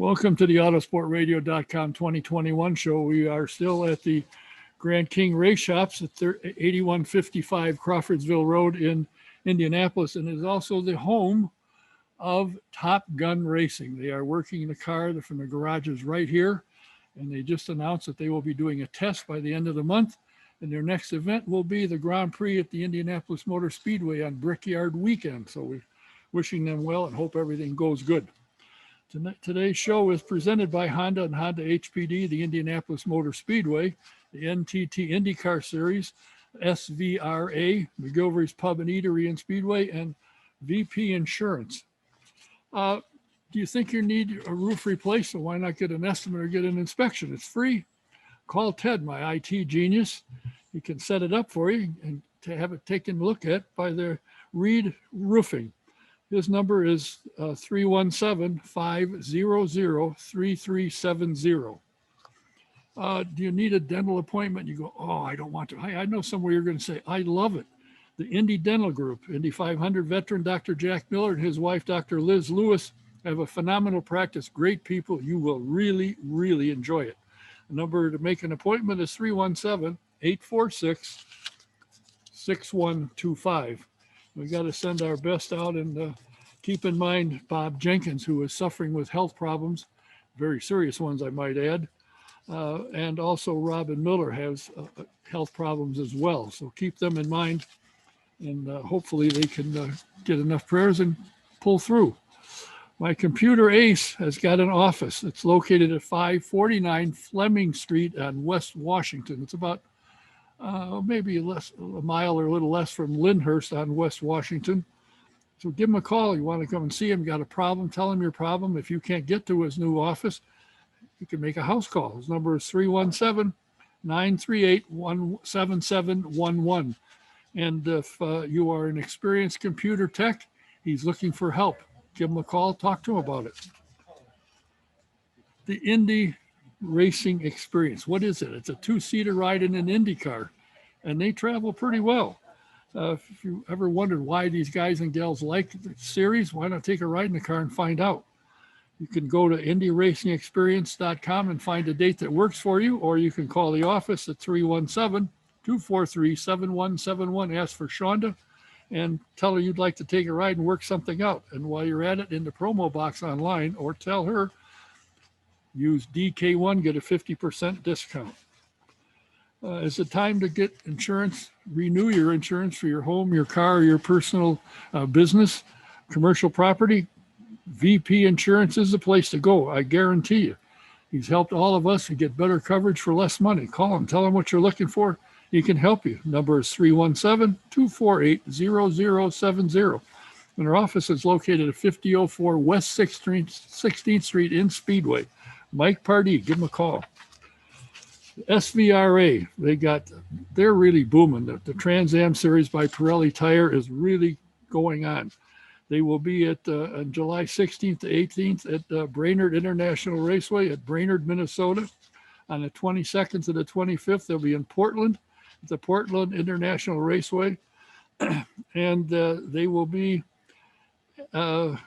Welcome to the Autosportradio.com 2021 show. We are still at the Grand King Race Shops at 8155 Crawfordsville Road in Indianapolis, and is also the home of Top Gun Racing. They are working the car from the garages right here, and they just announced that they will be doing a test by the end of the month, and their next event will be the Grand Prix at the Indianapolis Motor Speedway on Brickyard weekend. So we're wishing them well and hope everything goes good. Today's show is presented by Honda and Honda HPD, the Indianapolis Motor Speedway, the NTT IndyCar Series, SVRA, McGilvery's Pub and Eatery and Speedway, and VP Insurance. Do you think you need a roof replaced? So why not get an estimate or get an inspection? It's free. Call Ted, my IT genius. He can set it up for you and to have it taken a look at by the Reed Roofing. His number is 317-500-3370. Do you need a dental appointment? You go, oh, I don't want to. I know somewhere you're going to say, I love it. The Indy Dental Group, Indy 500 veteran Dr. Jack Miller and his wife, Dr. Liz Lewis, have a phenomenal practice. Great people. You will really, really enjoy it. The number to make an appointment is 317-846-6125. We got to send our best out and keep in mind Bob Jenkins, who is suffering with health problems, very serious ones, I might add. And also Robin Miller has health problems as well. So keep them in mind, and hopefully they can get enough prayers and pull through. My computer ace has got an office. It's located at 549 Fleming Street on West Washington. It's about maybe a mile or a little less from Lyndhurst on West Washington. So give him a call. You want to come and see him, got a problem, tell him your problem. If you can't get to his new office, you can make a house call. His number is 317-938-7711. And if you are an experienced computer tech, he's looking for help. Give him a call, talk to him about it. The Indy Racing Experience. What is it? It's a two-seater ride in an Indy car, and they travel pretty well. If you ever wondered why these guys and gals like the series, why not take a ride in the car and find out? You can go to indyracingexperience.com and find a date that works for you, or you can call the office at 317-243-7171. Ask for Shonda and tell her you'd like to take a ride and work something out. And while you're at it, in the promo box online, or tell her, use DK1, get a 50% discount. Is it time to get insurance? Renew your insurance for your home, your car, your personal business, commercial property. VP Insurance is the place to go. I guarantee you. He's helped all of us to get better coverage for less money. Call him. Tell him what you're looking for. He can help you. Number is 317-248-0070. And our office is located at 5004 West 16th Street in Speedway. Mike Pardee, give him a call. SVRA, they're really booming. The Trans Am series by Pirelli Tire is really going on. They will be at on July 16th to 18th at Brainerd International Raceway at Brainerd, Minnesota. On the 22nd to the 25th, they'll be in Portland at the Portland International Raceway. And they will be at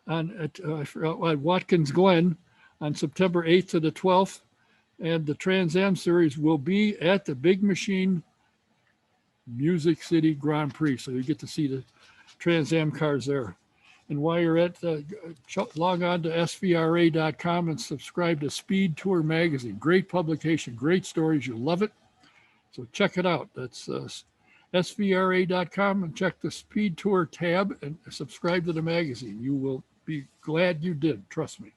Watkins Glen on September 8th to the 12th. And the Trans Am Series will be at the Big Machine Music City Grand Prix. So you get to see the Trans Am cars there. And while you're at, log on to svra.com and subscribe to Speed Tour Magazine. Great publication, great stories. You'll love it. So check it out. That's svra.com, and check the Speed Tour tab and subscribe to the magazine. You will be glad you did. Trust me.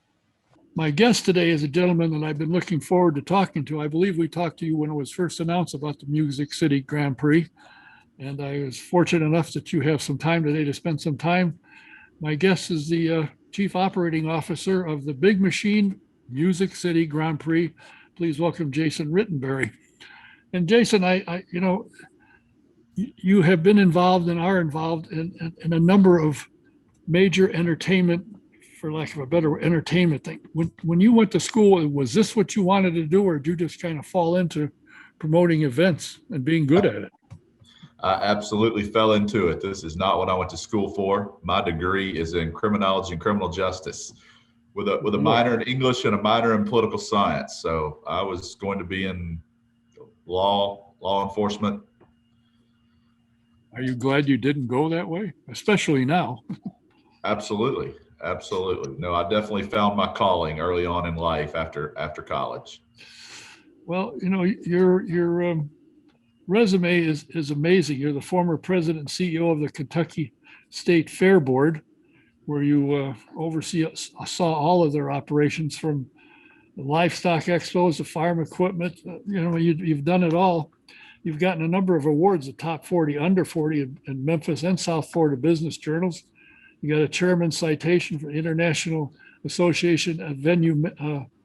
My guest today is a gentleman that I've been looking forward to talking to. I believe we talked to you when it was first announced about the Music City Grand Prix. And I was fortunate enough that you have some time today to spend some time. My guest is the Chief Operating Officer of the Big Machine Music City Grand Prix. Please welcome Jason Rittenberry. And Jason, you have been involved and are involved in a number of major entertainment, for lack of a better entertainment thing. When you went to school, was this what you wanted to do, or did you just kind of fall into promoting events and being good at it? I absolutely fell into it. This is not what I went to school for. My degree is in criminology and criminal justice. with a minor in English and a minor in political science. So I was going to be in law enforcement. Are you glad you didn't go that way, especially now? Absolutely. No, I definitely found my calling early on in life after college. Well, your resume is amazing. You're the former president and CEO of the Kentucky State Fair Board, where you saw all of their operations, from the livestock expos to farm equipment. You've done it all. You've gotten a number of awards, the top 40, under 40 in Memphis and South Florida business journals. You got a chairman's citation for the International Association of Venue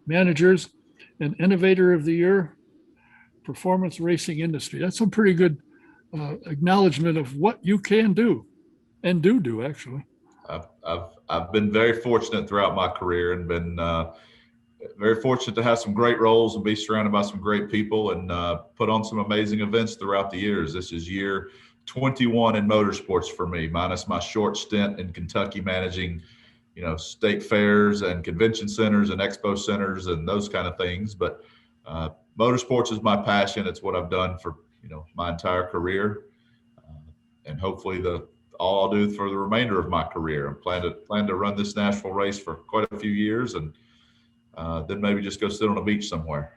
Managers, and Innovator of the Year, Performance Racing Industry. That's some pretty good acknowledgement of what you can do and do actually. I've been very fortunate throughout my career, and been very fortunate to have some great roles and be surrounded by some great people, and put on some amazing events throughout the years. This is year 21 in motorsports for me, minus my short stint in Kentucky managing, state fairs and convention centers and expo centers and those kind of things. But motorsports is my passion. It's what I've done for, my entire career, and hopefully all I'll do for the remainder of my career. I plan to run this Nashville race for quite a few years, and then maybe just go sit on a beach somewhere.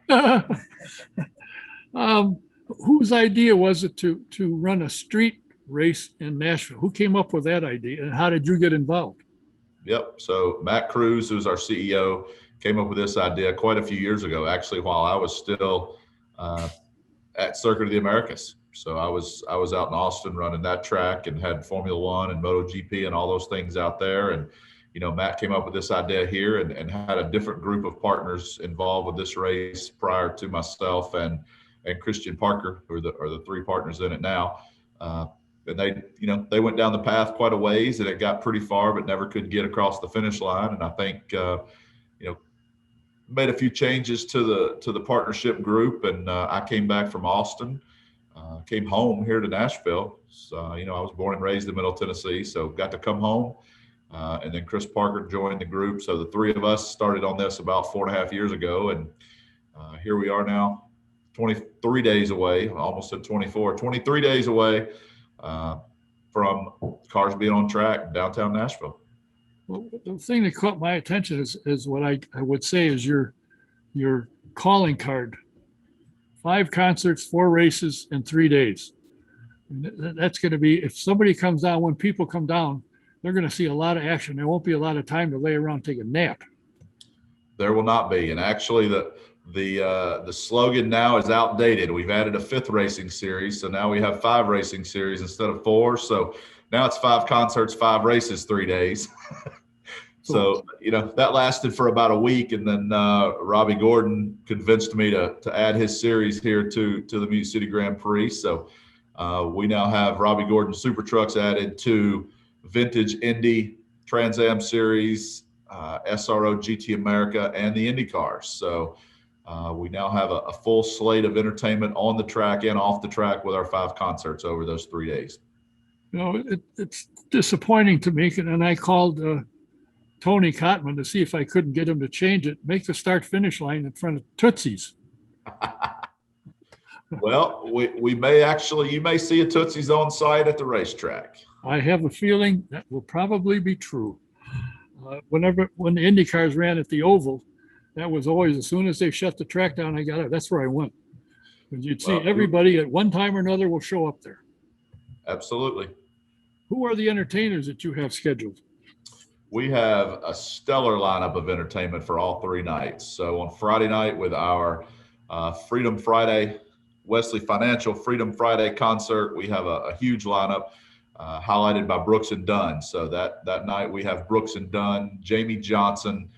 Whose idea was it to run a street race in Nashville? Who came up with that idea, and how did you get involved? Yep. So Matt Cruz, who's our CEO, came up with this idea quite a few years ago, actually, while I was still at Circuit of the Americas. So I was out in Austin running that track, and had Formula One and MotoGP and all those things out there. And Matt came up with this idea here, and had a different group of partners involved with this race prior to myself and Christian Parker, who are the three partners in it now. And they went down the path quite a ways, and it got pretty far, but never could get across the finish line. And I think, made a few changes to the partnership group, and I came back from Austin, came home here to Nashville. So, I was born and raised in Middle Tennessee, so got to come home. And then Chris Parker joined the group. So the three of us started on this about 4.5 years ago. And here we are now, 23 days away, almost at 24, 23 days away from cars being on track in downtown Nashville. Well, the thing that caught my attention is what I would say is your calling card. 5 concerts, 4 races in 3 days. That's going to be, if somebody comes down, when people come down, they're going to see a lot of action. There won't be a lot of time to lay around and take a nap. There will not be. And actually the slogan now is outdated. We've added a 5th racing series. So now we have 5 racing series instead of 4. So now it's 5 concerts, 5 races, 3 days. So, that lasted for about a week. And then Robbie Gordon convinced me to add his series here to the Mute City Grand Prix. So we now have Robbie Gordon Super Trucks added to Vintage Indy, Trans Am Series, SRO GT America, and the Indy cars. So we now have a full slate of entertainment on the track and off the track with our 5 concerts over those 3 days. It's disappointing to me, and I called Tony Cotman to see if I couldn't get him to change it, make the start-finish line in front of Tootsie's. Well, you may see a Tootsie's on site at the racetrack. I have a feeling that will probably be true. When the Indy cars ran at the Oval, that was always, as soon as they shut the track down, I got it. That's where I went. Because you'd see everybody at one time or another will show up there. Absolutely. Who are the entertainers that you have scheduled? We have a stellar lineup of entertainment for all 3 nights. So on Friday night with our Freedom Friday, Wesley Financial Freedom Friday concert, we have a huge lineup highlighted by Brooks and Dunn. So that night we have Brooks and Dunn, Jamie Johnson,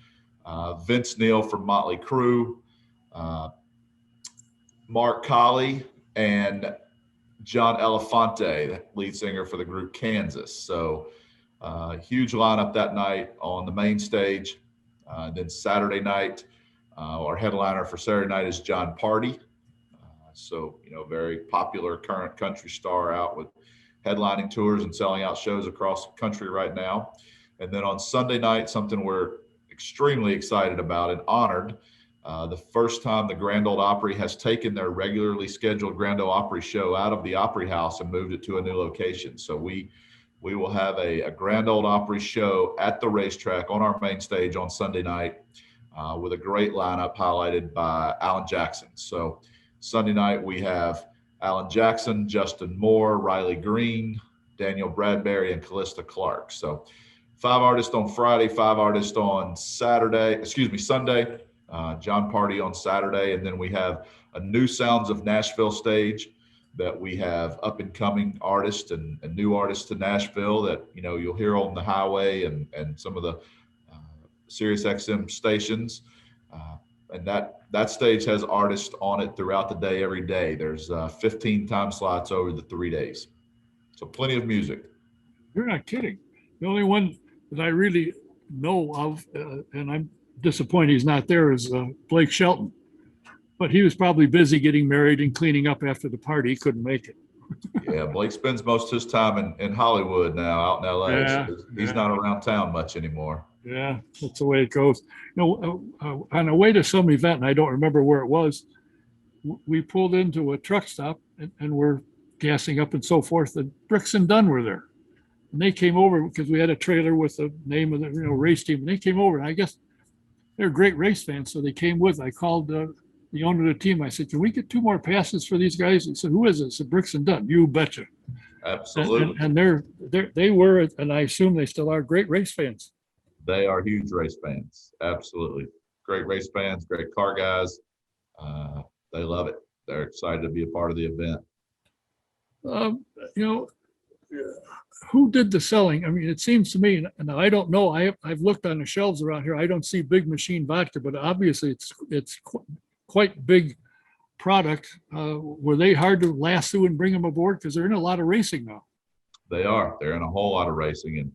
Vince Neil from Motley Crue, Mark Colley, and John Elefante, lead singer for the group Kansas. So huge lineup that night on the main stage. Then Saturday night, our headliner for Saturday night is John Party. So, very popular current country star out with headlining tours and selling out shows across the country right now. And then on Sunday night, something we're extremely excited about and honored. The first time the Grand Ole Opry has taken their regularly scheduled Grand Ole Opry show out of the Opry House and moved it to a new location. So we will have a Grand Ole Opry show at the racetrack on our main stage on Sunday night with a great lineup highlighted by Alan Jackson. So Sunday night we have Alan Jackson, Justin Moore, Riley Green, Daniel Bradbury, and Callista Clark. So 5 artists on Friday, 5 artists on Sunday, John Party on Saturday. And then we have a new Sounds of Nashville stage that we have up and coming artists and new artists to Nashville that, you'll hear on the highway and some of the Sirius XM stations. And that stage has artists on it throughout the day, every day. There's 15 time slots over the 3 days. So plenty of music. You're not kidding. The only one that I really know of, and I'm disappointed he's not there, is Blake Shelton. But he was probably busy getting married and cleaning up after the party. He couldn't make it. Yeah, Blake spends most of his time in Hollywood now, out in LA. Yeah, so he's not around town much anymore. Yeah, that's the way it goes. On the way to some event, and I don't remember where it was, we pulled into a truck stop and we're gassing up and so forth. And Bricks and Dunn were there. And they came over because we had a trailer with the name of the race team. And they came over, and I guess they're great race fans, so they came with. I called the owner of the team. I said, "Can we get 2 more passes for these guys?" He said, "Who is it?" I said, "Bricks and Dunn." You betcha. Absolutely. And they were, and I assume they still are, great race fans. They are huge race fans. Absolutely. Great race fans, great car guys. They love it. They're excited to be a part of the event. Who did the selling? I mean, it seems to me, and I don't know, I've looked on the shelves around here. I don't see Big Machine Vodka, but obviously it's quite big product. Were they hard to lasso and bring them aboard? Because they're in a lot of racing now. They are. They're in a whole lot of racing. And,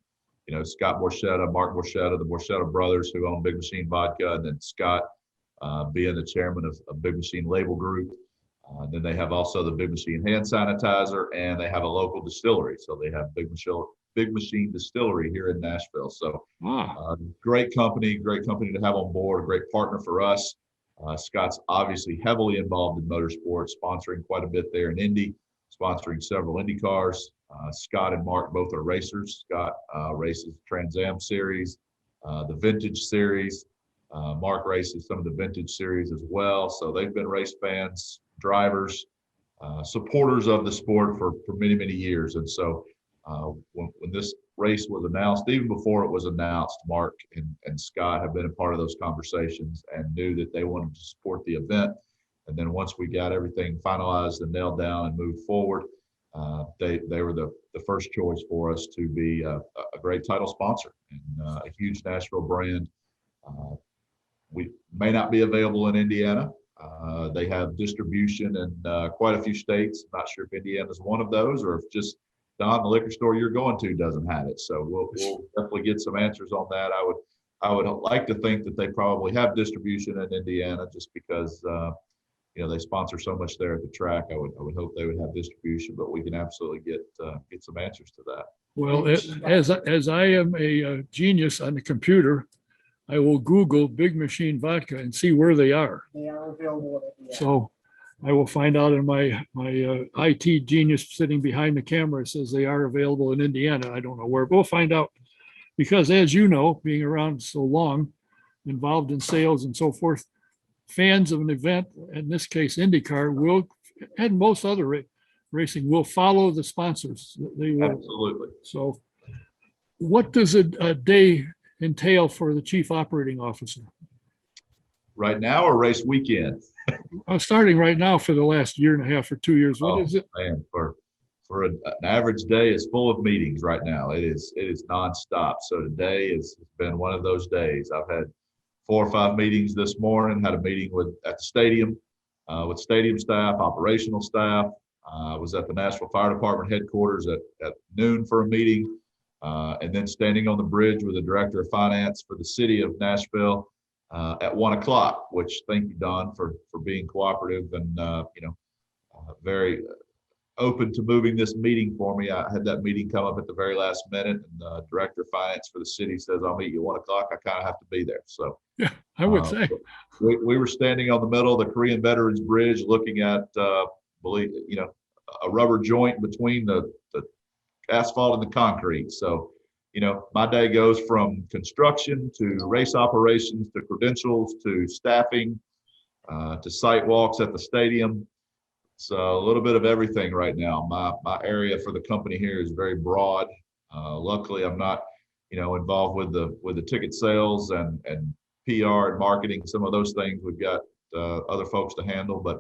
Scott Borchetta, Mark Borchetta, the Borchetta brothers who own Big Machine Vodka, and then Scott being the chairman of Big Machine Label Group. Then they have also the Big Machine hand sanitizer, and they have a local distillery. So they have Big Machine Distillery here in Nashville. So great company to have on board, a great partner for us. Scott's obviously heavily involved in motorsports, sponsoring quite a bit there in Indy, sponsoring several Indy cars. Scott and Mark both are racers. Scott races Trans Am Series, the Vintage Series. Mark races some of the Vintage Series as well. So they've been race fans, drivers, supporters of the sport for many, many years. And so when this race was announced, even before it was announced, Mark and Scott have been a part of those conversations and knew that they wanted to support the event. And then once we got everything finalized and nailed down and moved forward, they were the first choice for us to be a great title sponsor and a huge Nashville brand. We may not be available in Indiana. They have distribution in quite a few states. I'm not sure if Indiana is one of those or if just Don, the liquor store you're going to, doesn't have it. So we'll definitely get some answers on that. I would like to think that they probably have distribution in Indiana just because they sponsor so much there at the track. I would hope they would have distribution, but we can absolutely get some answers to that. Well, as I am a genius on the computer, I will Google Big Machine Vodka and see where they are. They are available. Yeah. So I will find out in my IT genius sitting behind the camera says they are available in Indiana. I don't know where, but we'll find out. Because as you know, being around so long, involved in sales and so forth, fans of an event, in this case IndyCar, will, and most other racing, will follow the sponsors. They will. Absolutely. So what does a day entail for the chief operating officer? Right now or race weekend? Starting right now for the last year and a half or 2 years. What is it? Man, for an average day is full of meetings right now. It is nonstop. So today has been one of those days. I've had 4 or 5 meetings this morning. Had a meeting at the stadium with stadium staff, operational staff. I was at the Nashville Fire Department headquarters at noon for a meeting, and then standing on the bridge with the director of finance for the city of Nashville at 1 o'clock. Which thank you, Don, for being cooperative and very open to moving this meeting for me. I had that meeting come up at the very last minute, and the director of finance for the city says, I'll meet you at 1 o'clock. I kind of have to be there. So Yeah, I would say. We were standing on the middle of the Korean Veterans Bridge looking at, a rubber joint between the asphalt and the concrete. So, my day goes from construction to race operations to credentials to staffing to site walks at the stadium. So a little bit of everything right now. My area for the company here is very broad. Luckily, I'm not, involved with the ticket sales and PR and marketing. Some of those things we've got other folks to handle. But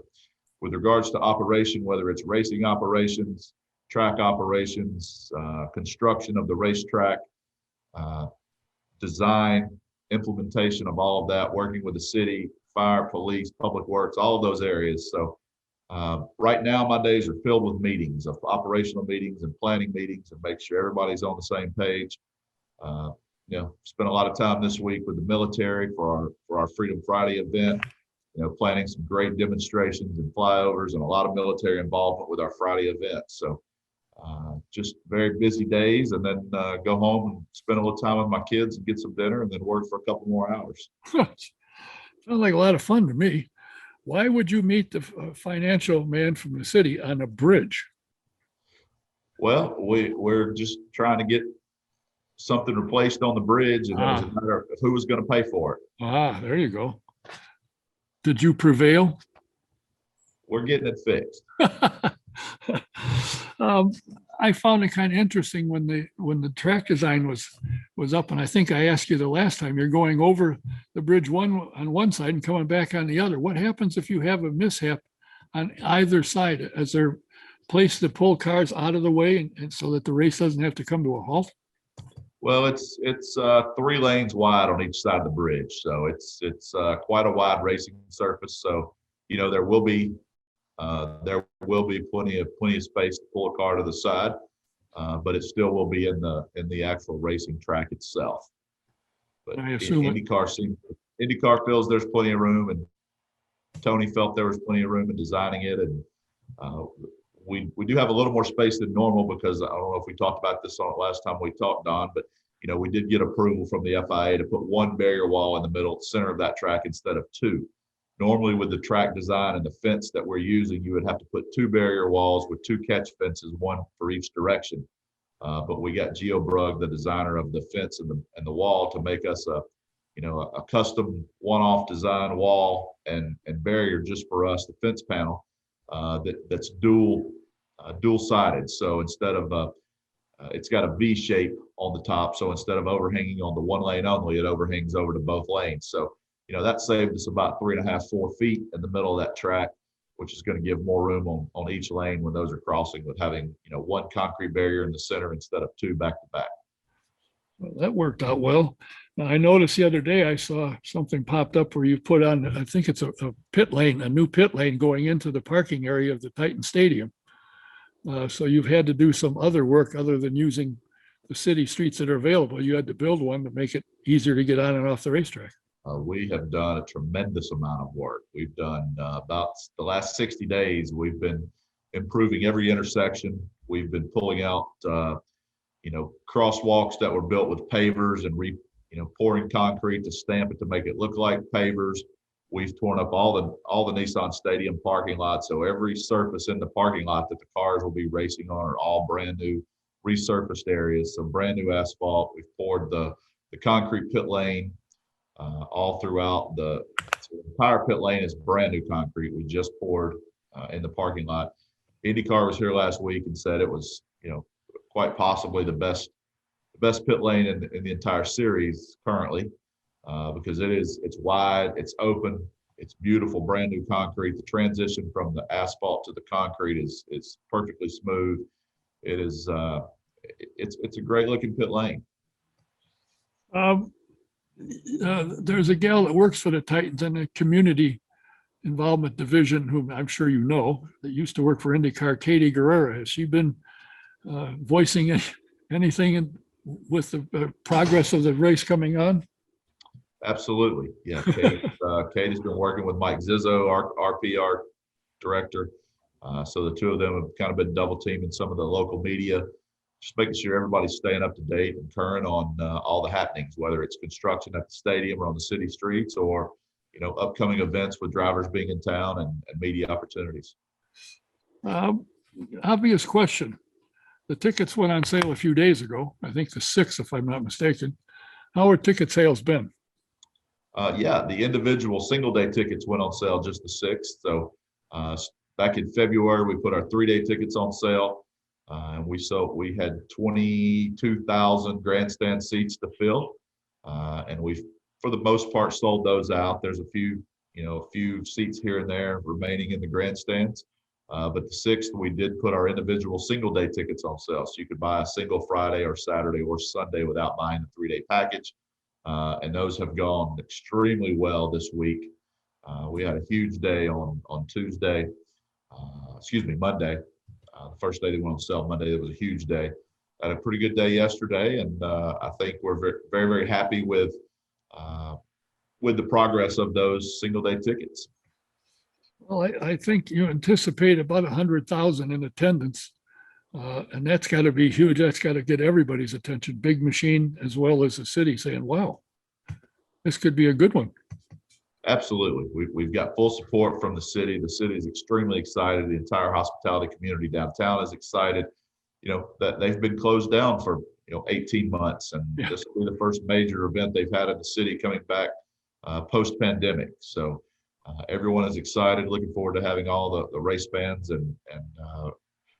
with regards to operation, whether it's racing operations, track operations, construction of the racetrack, design, implementation of all of that, working with the city, fire, police, public works, all of those areas. So right now, my days are filled with meetings, of operational meetings and planning meetings, and make sure everybody's on the same page. Spent a lot of time this week with the military for our Freedom Friday event. Planning some great demonstrations and flyovers, and a lot of military involvement with our Friday event. So just very busy days, and then go home and spend a little time with my kids and get some dinner, and then work for a couple more hours. Sounds like a lot of fun to me. Why would you meet the financial man from the city on a bridge? Well, we're just trying to get something replaced on the bridge, and it was a matter of who was going to pay for it. There you go. Did you prevail? We're getting it fixed. I found it kind of interesting when the track design was up, and I think I asked you the last time, you're going over the bridge on one side and coming back on the other. What happens if you have a mishap on either side? Is there a place to pull cars out of the way and so that the race doesn't have to come to a halt? Well, it's 3 lanes wide on each side of the bridge, so it's quite a wide racing surface. So there will be plenty of space to pull a car to the side, but it still will be in the actual racing track itself. But I assume IndyCar feels there's plenty of room, and Tony felt there was plenty of room in designing it, and we do have a little more space than normal because I don't know if we talked about this on it last time we talked, Don, but we did get approval from the FIA to put 1 barrier wall in the middle center of that track instead of 2. Normally, with the track design and the fence that we're using, you would have to put 2 barrier walls with 2 catch fences, 1 for each direction. But we got Geo Brugg, the designer of the fence and the wall, to make us a custom one-off design wall and barrier just for us, the fence panel that's dual-sided. So instead of it's got a V shape on the top. So instead of overhanging on the 1 lane only, it overhangs over to both lanes. So that saved us about 3.5, 4 feet in the middle of that track, which is going to give more room on each lane when those are crossing, with having 1 concrete barrier in the center instead of 2 back to back. Well, that worked out well. Now, I noticed the other day I saw something popped up where you put on, I think it's a pit lane, a new pit lane going into the parking area of the Titan Stadium. So you've had to do some other work other than using the city streets that are available. You had to build one to make it easier to get on and off the racetrack. We have done a tremendous amount of work. We've done about the last 60 days, we've been improving every intersection. We've been pulling out, crosswalks that were built with pavers and pouring concrete to stamp it to make it look like pavers. We've torn up all the Nissan Stadium parking lot. So every surface in the parking lot that the cars will be racing on are all brand new resurfaced areas. So brand new asphalt. We've poured the concrete pit lane. All throughout the entire pit lane is brand new concrete. We just poured in the parking lot. IndyCar was here last week and said it was, quite possibly the best pit lane in the entire series currently, because it's wide, it's open, it's beautiful, brand new concrete. The transition from the asphalt to the concrete is perfectly smooth. It is it's a great looking pit lane. There's a gal that works for the Titans in the community involvement division, whom I'm sure you know, that used to work for IndyCar, Katie Guerrera. Has she been voicing anything with the progress of the race coming on? Absolutely. Yeah. Katie's been working with Mike Zizzo, our PR director, So the two of them have kind of been double teaming some of the local media, just making sure everybody's staying up to date and current on all the happenings, whether it's construction at the stadium or on the city streets, or upcoming events with drivers being in town and media opportunities. Obvious question. The tickets went on sale a few days ago, I think the 6th, if I'm not mistaken. How are ticket sales been? Yeah, the individual single day tickets went on sale just the 6th. So back in February, we put our 3-day tickets on sale. And we had 22,000 grandstand seats to fill. And we've, for the most part, sold those out. There's a few seats here and there remaining in the grandstands. But the 6th, we did put our individual single day tickets on sale. So you could buy a single Friday or Saturday or Sunday without buying the 3-day package. And those have gone extremely well this week. We had a huge day on Monday. The first day they went on sale Monday, it was a huge day. Had a pretty good day yesterday, and I think we're very, very, very happy with the progress of those single day tickets. Well, I think you anticipate about 100,000 in attendance, and that's got to be huge. That's got to get everybody's attention, Big Machine as well as the city, saying, wow, this could be a good one. Absolutely. We've got full support from the city. The city is extremely excited. The entire hospitality community downtown is excited. That they've been closed down for 18 months, and this will be the first major event they've had in the city coming back post-pandemic. So everyone is excited, looking forward to having all the race bands and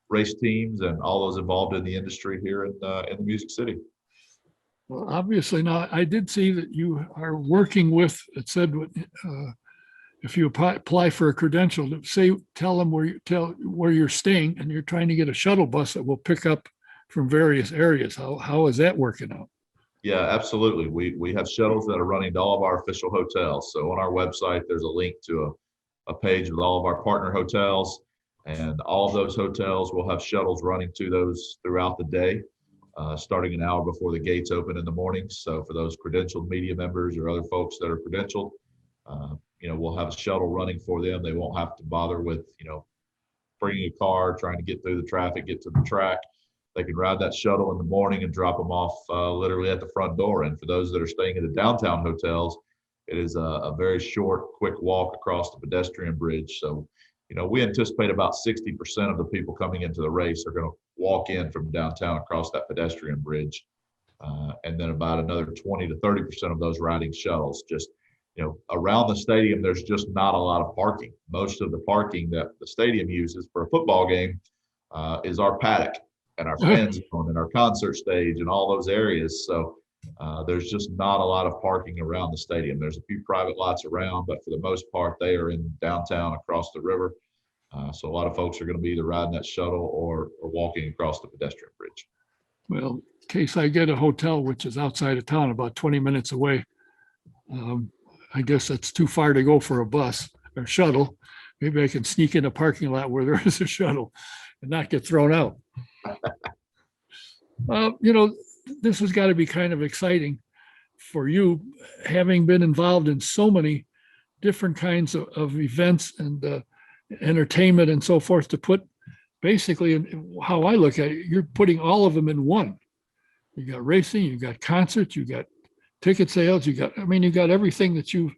race teams and all those involved in the industry here in the Music City. Well, obviously, now I did see that you are working with, it said, if you apply for a credential, tell them where you're staying, and you're trying to get a shuttle bus that will pick up from various areas. How is that working out? Yeah, absolutely. We have shuttles that are running to all of our official hotels. So on our website, there's a link to a page with all of our partner hotels, and all of those hotels will have shuttles running to those throughout the day. Starting an hour before the gates open in the morning. So for those credentialed media members or other folks that are credentialed, we'll have a shuttle running for them. They won't have to bother with, bringing a car, trying to get through the traffic, get to the track. They can ride that shuttle in the morning and drop them off literally at the front door. And for those that are staying in the downtown hotels, it is a very short, quick walk across the pedestrian bridge. So, we anticipate about 60% of the people coming into the race are going to walk in from downtown across that pedestrian bridge. And then about another 20 to 30% of those riding shuttles. Just, around the stadium, there's just not a lot of parking. Most of the parking that the stadium uses for a football game is our paddock and our fan zone and our concert stage and all those areas. So there's just not a lot of parking around the stadium. There's a few private lots around, but for the most part, they are in downtown across the river. So a lot of folks are going to be either riding that shuttle or walking across the pedestrian bridge. Well, in case I get a hotel, which is outside of town, about 20 minutes away, I guess that's too far to go for a bus or shuttle. Maybe I can sneak in a parking lot where there is a shuttle and not get thrown out. This has got to be kind of exciting for you, having been involved in so many different kinds of events and entertainment and so forth, to put basically, how I look at it, you're putting all of them in one. You got racing, you got concerts, you got ticket sales, you got everything that you've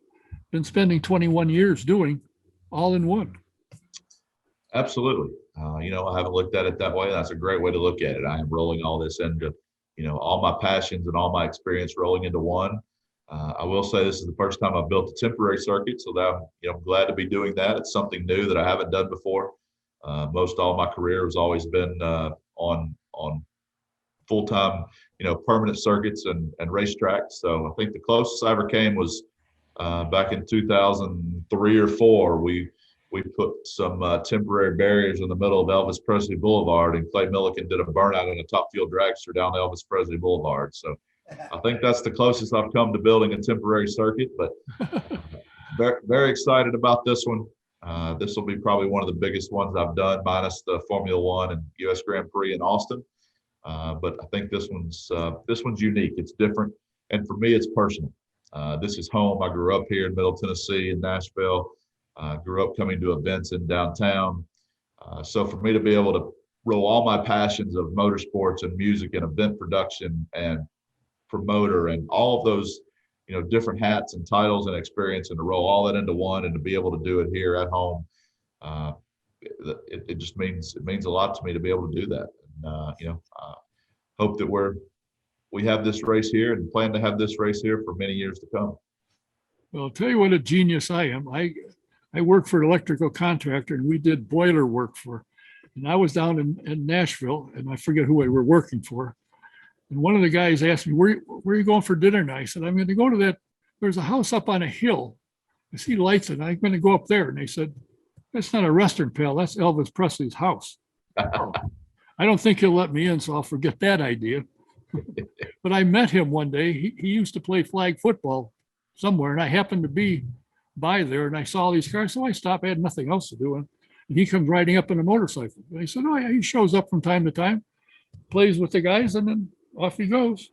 been spending 21 years doing all in one. Absolutely. I haven't looked at it that way. That's a great way to look at it. I am rolling all this into, all my passions and all my experience rolling into one. I will say this is the first time I've built a temporary circuit, so that I'm glad to be doing that. It's something new that I haven't done before. Most all my career has always been on full-time, permanent circuits and racetracks. So I think the closest I ever came was back in 2003 or 4. We put some temporary barriers in the middle of Elvis Presley Boulevard, and Clay Milliken did a burnout in a top fuel dragster down Elvis Presley Boulevard. So I think that's the closest I've come to building a temporary circuit, but very, very excited about this one. This will be probably one of the biggest ones I've done, minus the Formula One and US Grand Prix in Austin. But I think this one's unique. It's different, and for me, it's personal. This is home. I grew up here in Middle Tennessee, in Nashville. Grew up coming to events in downtown. So for me to be able to roll all my passions of motorsports and music and event production and promoter and all of those, different hats and titles and experience, and to roll all that into one and to be able to do it here at home, it just means a lot to me to be able to do that. And, hope that we have this race here and plan to have this race here for many years to come. Well, I'll tell you what a genius I am. I work for an electrical contractor, and we did boiler work and I was down in Nashville, and I forget who we were working for. And one of the guys asked me, where are you going for dinner? And I said, I'm going to go to that. There's a house up on a hill. I see lights, and I'm going to go up there. And they said, that's not a restaurant, pal. That's Elvis Presley's house. I don't think he'll let me in, so I'll forget that idea. But I met him one day. He used to play flag football somewhere, and I happened to be by there, and I saw these cars. So I stopped. I had nothing else to do. And he comes riding up in a motorcycle. And I said, oh, yeah, he shows up from time to time, plays with the guys, and then off he goes.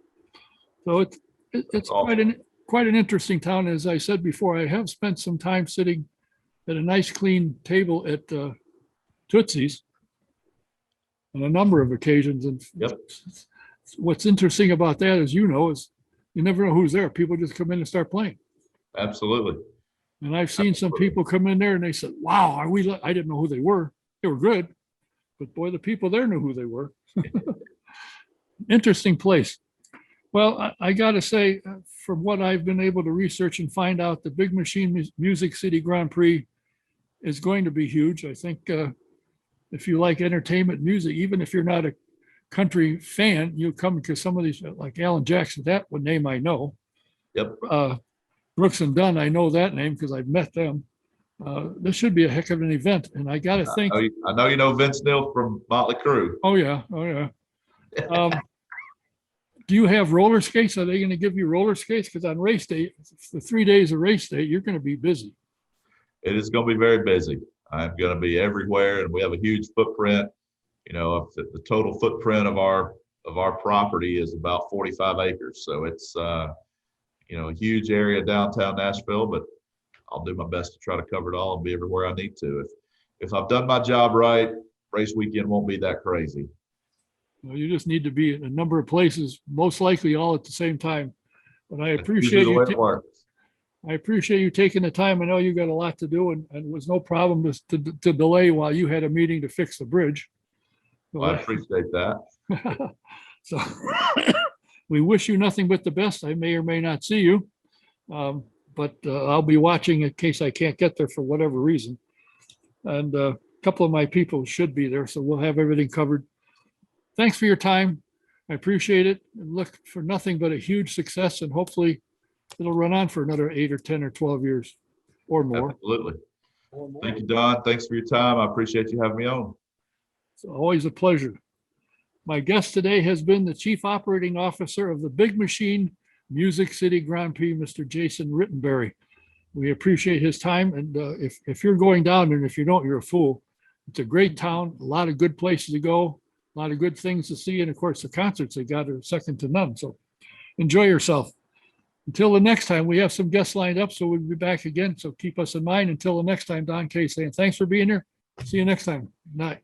So it's awesome. quite an interesting town. As I said before, I have spent some time sitting at a nice clean table at Tootsie's on a number of occasions. And yep. What's interesting about that, as you know, is you never know who's there. People just come in and start playing. Absolutely. And I've seen some people come in there and they said, wow, I didn't know who they were. They were good, but boy, the people there knew who they were. Interesting place. Well, I got to say, from what I've been able to research and find out, the Big Machine Music City Grand Prix is going to be huge. I think if you like entertainment music, even if you're not a country fan, you come because some of these, like Alan Jackson, that one name I know. Yep. Brooks and Dunn, I know that name because I've met them. This should be a heck of an event, and I got to think. I know you know Vince Neil from Motley Crue. Oh yeah. Do you have roller skates? Are they going to give you roller skates? Because on race day, the 3 days of race day, you're going to be busy. It is going to be very busy. I'm going to be everywhere, and we have a huge footprint. The total footprint of our property is about 45 acres. So it's a huge area downtown Nashville, but I'll do my best to try to cover it all and be everywhere I need to. If I've done my job right, race weekend won't be that crazy. Well, you just need to be in a number of places, most likely all at the same time. But I appreciate you. I appreciate you taking the time. I know you got a lot to do, and it was no problem to delay while you had a meeting to fix the bridge. So I appreciate that. So we wish you nothing but the best. I may or may not see you, but I'll be watching in case I can't get there for whatever reason. And a couple of my people should be there, so we'll have everything covered. Thanks for your time. I appreciate it. And look for nothing but a huge success, and hopefully it'll run on for another 8 or 10 or 12 years or more. Absolutely. Thank you, Don. Thanks for your time. I appreciate you having me on. It's always a pleasure. My guest today has been the Chief Operating Officer of the Big Machine Music City Grand Prix, Mr. Jasonrittenberry. We appreciate his time. And if you're going down, and if you don't, you're a fool. It's a great town, a lot of good places to go, a lot of good things to see. And of course, the concerts they got are second to none. So enjoy yourself. Until the next time, we have some guests lined up, so we'll be back again. So keep us in mind. Until the next time, Don Kay saying thanks for being here. See you next time. Good night.